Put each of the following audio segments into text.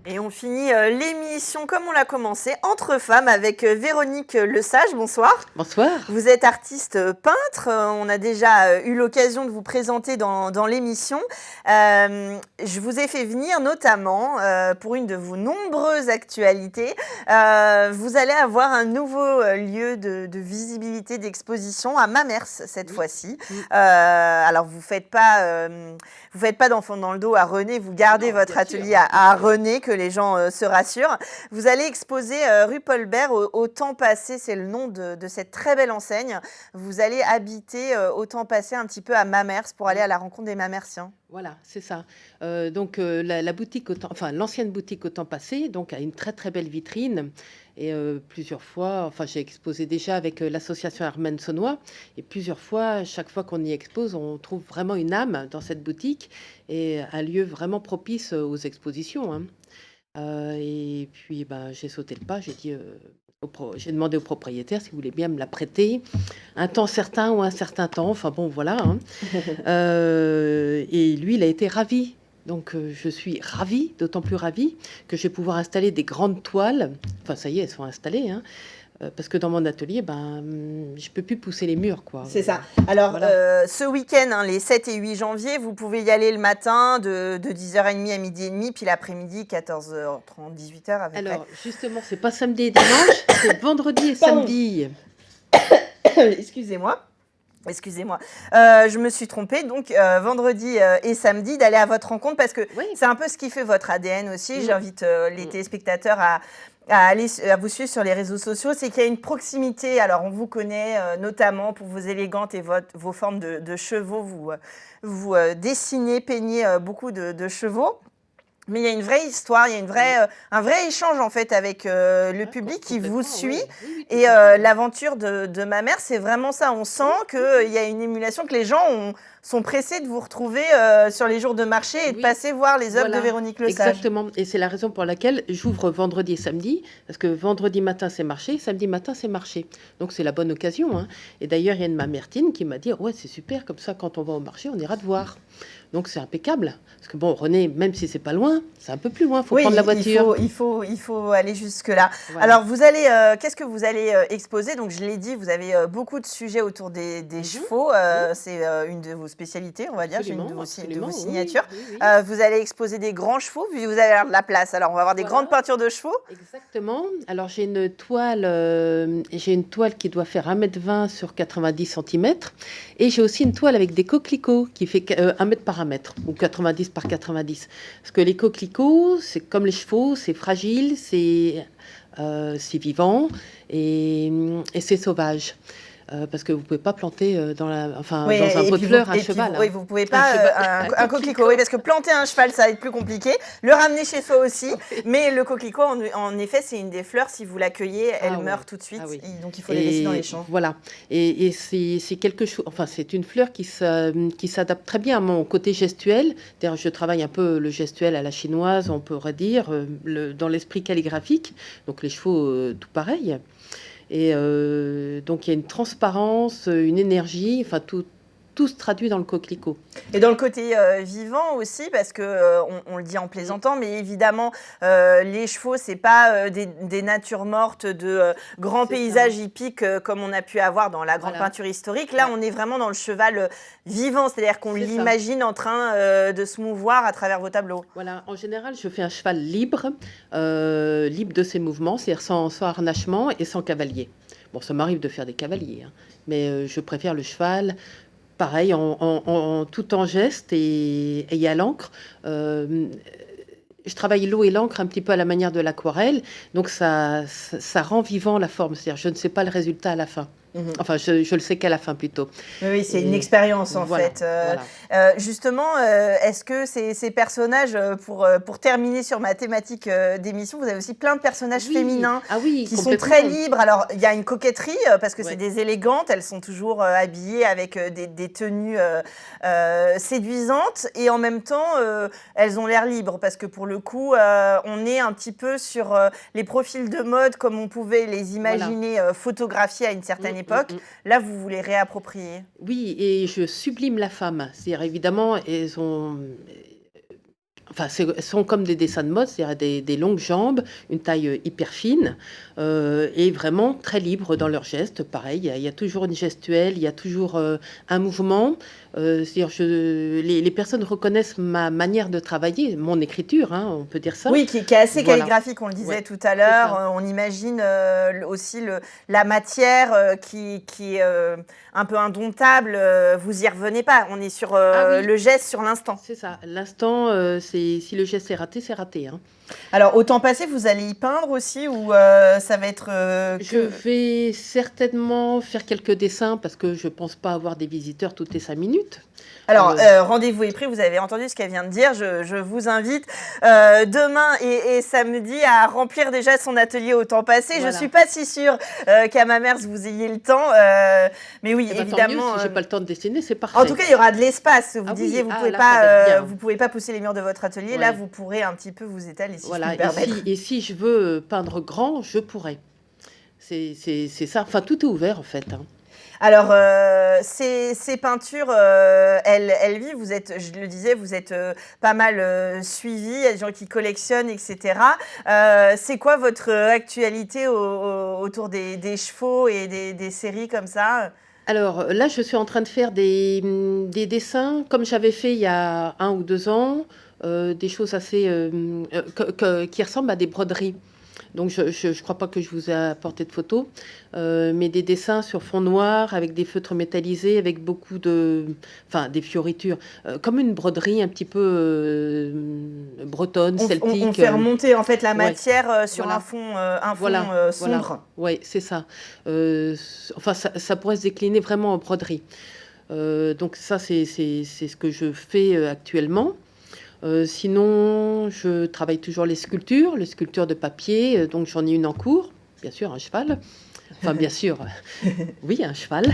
Et on finit l'émission comme on l'a commencé, entre femmes, avec Véronique Lesage. Bonsoir. Bonsoir. Vous êtes artiste peintre. On a déjà eu l'occasion de vous présenter dans l'émission. Je vous ai fait venir notamment pour une de vos nombreuses actualités. Vous allez avoir un nouveau lieu de visibilité, d'exposition à Mamers cette fois-ci. Alors vous faites pas d'enfant dans le dos à René, vous gardez votre atelier à René, que les gens se rassurent. Vous allez exposer rue Paul-Bert au temps passé, c'est le nom de cette très belle enseigne. Vous allez habiter au temps passé un petit peu à Mamers pour aller à la rencontre des Mamersiens. Voilà, c'est ça. Donc la boutique, l'ancienne boutique au temps passé, donc a une très très belle vitrine. Et plusieurs fois, j'ai exposé déjà avec l'association Armen Saunois. Et plusieurs fois, chaque fois qu'on y expose, on trouve vraiment une âme dans cette boutique et un lieu vraiment propice aux expositions, hein. Et puis, j'ai sauté le pas. J'ai dit, j'ai demandé au propriétaire s'il voulait bien me la prêter un temps certain ou un certain temps. Enfin bon, voilà, hein. Et lui, il a été ravi. Donc, je suis ravie, d'autant plus ravie que je vais pouvoir installer des grandes toiles. Enfin, ça y est, elles sont installées, hein. Parce que dans mon atelier, je peux plus pousser les murs, quoi. C'est ça. Alors, Voilà. ce week-end, les 7 et 8 janvier, vous pouvez y aller le matin de 10h30 à midi et demi, puis l'après-midi, 14h30, 18h à peu près. Alors, justement, c'est pas samedi et dimanche, c'est vendredi et samedi. Excusez-moi. Je me suis trompée. Donc, vendredi et samedi, d'aller à votre rencontre parce que c'est un peu ce qui fait votre ADN aussi. J'invite les téléspectateurs à vous suivre sur les réseaux sociaux. C'est qu'il y a une proximité. Alors, on vous connaît notamment pour vos élégantes et vos formes de chevaux. Vous dessinez, peignez beaucoup de chevaux. Mais il y a une vraie histoire, il y a un vrai échange en fait avec le public qui vous suit. Et l'aventure de ma mère, c'est vraiment ça. On sent qu'il y a une émulation, que les gens sont pressés de vous retrouver sur les jours de marché et de passer voir les œuvres de Véronique Lesage. Exactement. Et c'est la raison pour laquelle j'ouvre vendredi et samedi. Parce que vendredi matin, c'est marché. Samedi matin, c'est marché. Donc, c'est la bonne occasion, hein. Et d'ailleurs, il y a une Mamertine qui m'a dit « Ouais, c'est super. Comme ça, quand on va au marché, on ira te voir. » Donc, c'est impeccable. Parce que bon, René, même si c'est pas loin, c'est un peu plus loin. Il faut prendre la voiture. Il faut aller jusque-là. Voilà. Alors, qu'est-ce que vous allez exposer? Donc, je l'ai dit, vous avez beaucoup de sujets autour des chevaux. C'est une de vos spécialités, on va dire. C'est une de vos signatures. Vous allez exposer des grands chevaux, puis vous allez avoir de la place. Alors, on va avoir des grandes peintures de chevaux. Exactement. Alors, j'ai une toile qui doit faire 1,20 m sur 90 cm. Et j'ai aussi une toile avec des coquelicots qui fait 1 mètre par 1 mètre, ou 90 par 90. Parce que les coquelicots, c'est comme les chevaux, c'est fragile, c'est vivant et c'est sauvage. Parce que vous ne pouvez pas planter dans un pot de fleurs un cheval. Oui, vous ne pouvez pas un coquelicot. Oui, parce que planter un cheval, ça va être plus compliqué. Le ramener chez soi aussi. Mais le coquelicot, en effet, c'est une des fleurs. Si vous l'accueillez, elle meurt tout de suite. Donc, il faut les laisser dans les champs. Voilà. Et c'est quelque chose. Enfin, c'est une fleur qui s'adapte très bien à mon côté gestuel. D'ailleurs, je travaille un peu le gestuel à la chinoise, on pourrait dire, dans l'esprit calligraphique. Donc, les chevaux, tout pareil. Et donc, il y a une transparence, une énergie, tout se traduit dans le coquelicot. Et dans le côté vivant aussi, parce que on le dit en plaisantant, mais évidemment, les chevaux, c'est pas des natures mortes de grands paysages hippiques comme on a pu avoir dans la grande peinture historique. Là, on est vraiment dans le cheval vivant, c'est-à-dire qu'on l'imagine en train de se mouvoir à travers vos tableaux. Voilà, en général, je fais un cheval libre de ses mouvements, c'est-à-dire sans harnachement et sans cavalier. Bon, ça m'arrive de faire des cavaliers, hein, mais je préfère le cheval. Pareil, tout en geste et à l'encre. Je travaille l'eau et l'encre un petit peu à la manière de l'aquarelle. Donc, ça rend vivant la forme. C'est-à-dire, je ne sais pas le résultat à la fin. Enfin, je le sais qu'à la fin plutôt. Oui, c'est une expérience en fait. Justement, est-ce que ces personnages, pour terminer sur ma thématique d'émission, vous avez aussi plein de personnages féminins qui sont très libres. Alors, il y a une coquetterie parce que c'est des élégantes, elles sont toujours habillées avec des tenues séduisantes et en même temps, elles ont l'air libres parce que pour le coup, on est un petit peu sur les profils de mode comme on pouvait les imaginer photographiés à une certaine époque. Là, vous vous les réappropriez. Oui, et je sublime la femme. C'est-à-dire, évidemment, enfin, sont comme des dessins de mode, c'est-à-dire des longues jambes, une taille hyper fine, et vraiment très libres dans leurs gestes. Pareil, il y a toujours une gestuelle, il y a toujours un mouvement. C'est-à-dire, les personnes reconnaissent ma manière de travailler, mon écriture, hein, on peut dire ça. Oui, qui est assez Voilà. calligraphique, on le disait Ouais, tout à l'heure. On imagine aussi la matière qui est un peu indomptable. Vous y revenez pas. On est sur oui. le geste, sur l'instant. C'est ça. L'instant, si le geste est raté, c'est raté, hein. Alors, au temps passé, vous allez y peindre aussi ou ça va être Je vais certainement faire quelques dessins parce que je pense pas avoir des visiteurs toutes les 5 minutes. Alors, rendez-vous est pris, vous avez entendu ce qu'elle vient de dire. Je vous invite demain et samedi à remplir déjà son atelier au temps passé. Voilà. Je suis pas si sûre qu'à ma mère, vous ayez le temps. Mais oui, Tant évidemment. mieux, si j'ai pas le temps de dessiner, c'est parfait. En tout cas, il y aura de l'espace. Vous disiez, oui. vous pouvez pas pousser les murs de votre atelier. Ouais. Là, vous pourrez un petit peu vous étaler, si Voilà. je peux me permettre. Et si je veux peindre grand, je pourrais. C'est ça. Enfin, tout est ouvert, en fait, hein. Alors, ces peintures, elles vivent, vous êtes, je le disais, vous êtes pas mal suivis, il y a des gens qui collectionnent, etc. C'est quoi votre actualité autour des chevaux et des séries comme ça? Alors là, je suis en train de faire des dessins comme j'avais fait il y a 1 ou 2 ans, des choses assez, qui ressemblent à des broderies. Donc je crois pas que je vous ai apporté de photos, mais des dessins sur fond noir avec des feutres métallisés, avec beaucoup enfin des fioritures, comme une broderie un petit peu bretonne, celtique. On fait remonter en fait la Ouais. matière sur Voilà. un fond Voilà. sombre. Oui, c'est ça. Enfin, ça pourrait se décliner vraiment en broderie. Donc ça, c'est ce que je fais actuellement. Sinon, je travaille toujours les sculptures de papier. Donc j'en ai une en cours, bien sûr, un cheval. Enfin, bien sûr, oui, un cheval.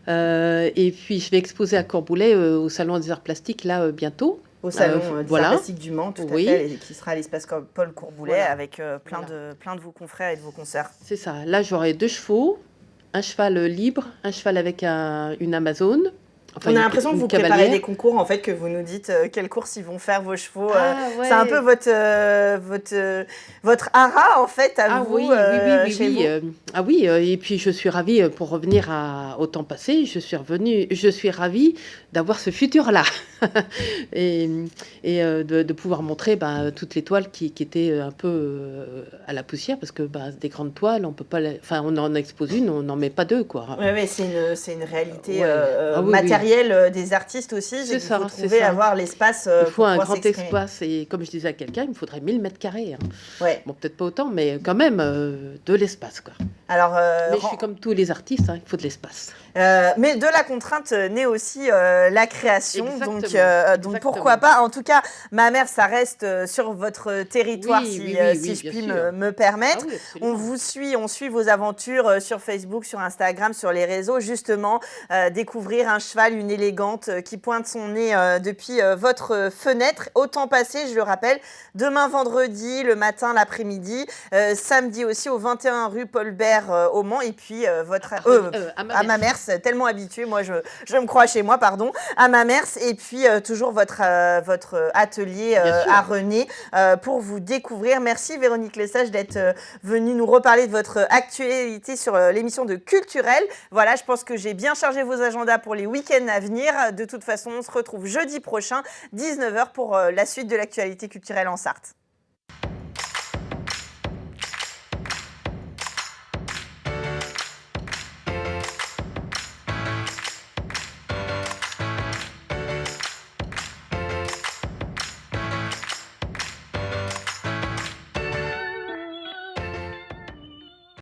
Et puis, je vais exposer à Corboulet au Salon des Arts Plastiques, là, bientôt. Au salon des voilà. Arts Plastiques du Mans, tout à Oui. fait, et qui sera à l'espace Paul Courboulet Voilà. avec plein de vos confrères et de vos consoeurs. C'est ça. Là, j'aurai 2 chevaux, un cheval libre, un cheval avec une Amazone. Enfin, On a l'impression que une vous préparez cavalière. des concours, en fait, que vous nous dites quelles courses ils vont faire vos chevaux. Ah, ouais. C'est un peu votre hara, en fait, à vous, chez vous. Ah oui, et puis je suis ravie, pour revenir au temps passé, je suis ravie d'avoir ce futur-là. et de pouvoir montrer toutes les toiles qui étaient un peu à la poussière, parce que des grandes toiles, on peut pas enfin, on en expose une, on n'en met pas 2, quoi. Oui, c'est une réalité Ouais. Oui. matérielle des artistes aussi. C'est ça, il faut c'est trouver, ça. avoir l'espace Il pour faut un pouvoir grand s'exprimer. espace, et comme je disais à quelqu'un, il me faudrait 1000 mètres carrés, hein. Ouais. Bon, peut-être pas autant, mais quand même de l'espace, quoi. Alors, Mais je suis comme tous les artistes, hein, il faut de l'espace. mais de la contrainte naît aussi la création. Donc Exactement. pourquoi pas. En tout cas, ma mère, ça reste sur votre territoire, si je puis me permettre. Ah oui, absolument. On suit vos aventures sur Facebook, sur Instagram, sur les réseaux. Justement, découvrir un cheval, une élégante qui pointe son nez depuis votre fenêtre. Au temps passé, je le rappelle, demain vendredi, le matin, l'après-midi, samedi aussi au 21 rue Paul Bert au Mans, et puis à Mamers, tellement habituée, moi je me crois chez moi, pardon, à Mamers, et puis toujours votre atelier à René pour vous découvrir. Merci Véronique Lesage d'être venue nous reparler de votre actualité sur l'émission de Culturel. Voilà, je pense que j'ai bien chargé vos agendas pour les week-ends à venir. De toute façon, on se retrouve jeudi prochain, 19h, pour la suite de l'actualité culturelle en Sarthe.